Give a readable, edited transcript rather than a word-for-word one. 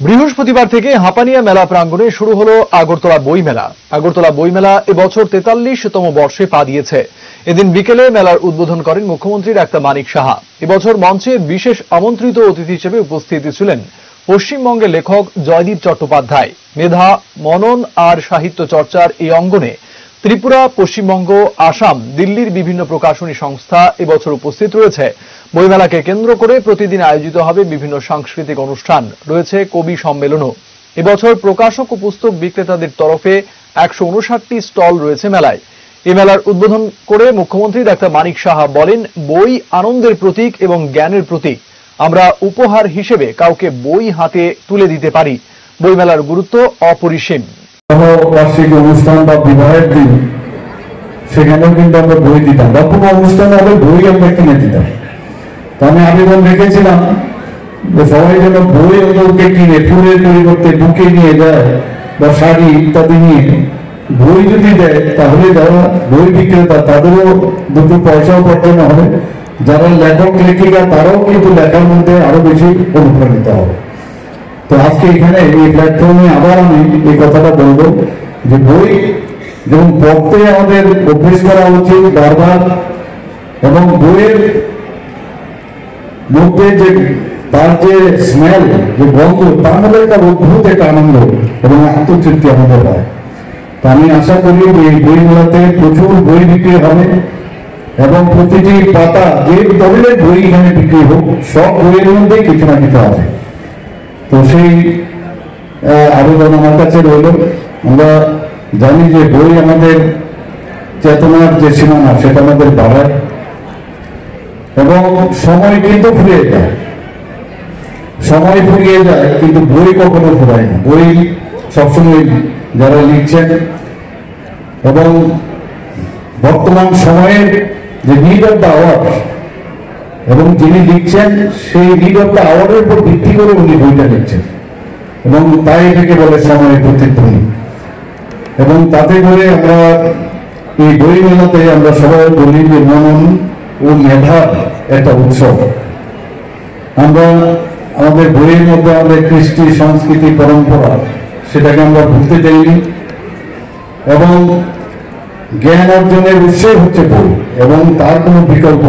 বৃহস্পতিবার থেকে হাঁপানিয়া মেলা প্রাঙ্গণে শুরু হলো আগরতলা বই মেলা। আগরতলা বই মেলা এবছর 43তম বর্ষে পা দিয়েছে। এদিন বিকেলে মেলার উদ্বোধন করেন মুখ্যমন্ত্রী ডাক্তার মানিক সাহা। এবছর মঞ্চে বিশেষ আমন্ত্রিত অতিথি হিসেবে উপস্থিত ছিলেন পশ্চিমবঙ্গের লেখক জয়দীপ চট্টোপাধ্যায়। মেধা, মনন আর সাহিত্য চর্চার এই অঙ্গনে ত্রিপুরা, পশ্চিমবঙ্গ, আসাম, দিল্লির বিভিন্ন প্রকাশনী সংস্থা এবছর উপস্থিত রয়েছে। বইমেলাকে কেন্দ্র করে প্রতিদিন আয়োজিত হবে বিভিন্ন সাংস্কৃতিক অনুষ্ঠান, রয়েছে কবি সম্মেলনও। এবছর প্রকাশক ও পুস্তক বিক্রেতাদের তরফে 159টি স্টল রয়েছে মেলায়। এই মেলার উদ্বোধন করে মুখ্যমন্ত্রী ডাক্তার মানিক সাহা বলেন, বই আনন্দের প্রতীক এবং জ্ঞানের প্রতীক। আমরা উপহার হিসেবে কাউকে বই হাতে তুলে দিতে পারি। বইমেলার গুরুত্ব অপরিসীম। বার্ষিক অনুষ্ঠান বা বিবাহের দিন সেখানেও কিন্তু আমরা বই দিতাম, বা কোনো অনুষ্ঠানে হলে বই আমরা কিনে দিতাম। তো আমি আবেদন রেখেছিলাম যে সবাই যেন বই ওদেরকে কিনে ফুলের পরিবর্তে বুকে নিয়ে যায় বা শাড়ি ইত্যাদি নিয়ে বই যদি দেয়, তাহলে যারা বই বিক্রেতা তাদেরও দুটো পয়সাও উপার্জন হবে, যারা লেখক লেখিকা তারাও কিন্তু লেখার মধ্যে আরো বেশি অনুপ্রাণিত হবে। তো আজকে এখানে এই প্ল্যাটফর্মে আবার আমি এই কথাটা বলবো যে বই যেমন পড়তে আমাদের অভ্যেস করা উচিত বারবার, এবং বইয়ের মধ্যে যে তার যে স্মেল, যে গন্ধ, তার মধ্যে একটা অদ্ভুত একটা আনন্দ এবং আত্মতৃপ্তি আমাদের হয়। তো আমি আশা করি যে এই বই মেলাতে প্রচুর বই বিক্রি হবে এবং প্রতিটি পাতা যে ধরনের বই এখানে বিক্রি হোক, সব বইয়ের মধ্যে কিছু না কিছু আছে। তো সেই আবেদন আমার কাছে রইল। আমরা জানি যে বই আমাদের চেতনার যে সীমানা সেটা আমাদের বাড়ায় এবং সময় কিন্তু ফুরিয়ে যায়, সময় ফুরিয়ে যায় কিন্তু বই কখনো ফুরায় না। বই সবসময় যারা লিখছেন এবং বর্তমান সময়ের যে নিড অফ দ্য আওয়ার এবং যিনি লিখছেন সেই নিড অফ দ্য আওয়ারের উপর ভিত্তি করে উনি বইটা লিখছেন এবং তাই এটাকে বলে সময়ের প্রতিধ্বনি। এবং তাতে করে আমরা এই বই মেলাতে আমরা সবাই বলি যে মনন ও মেধার একটা উৎসব। আমরা আমাদের বইয়ের মধ্যে আমাদের কৃষ্টি, সংস্কৃতি, পরম্পরা সেটাকে আমরা ভুলতে চাইনি এবং জ্ঞান অর্জনের উৎস হচ্ছে বই এবং তার কোনো বিকল্প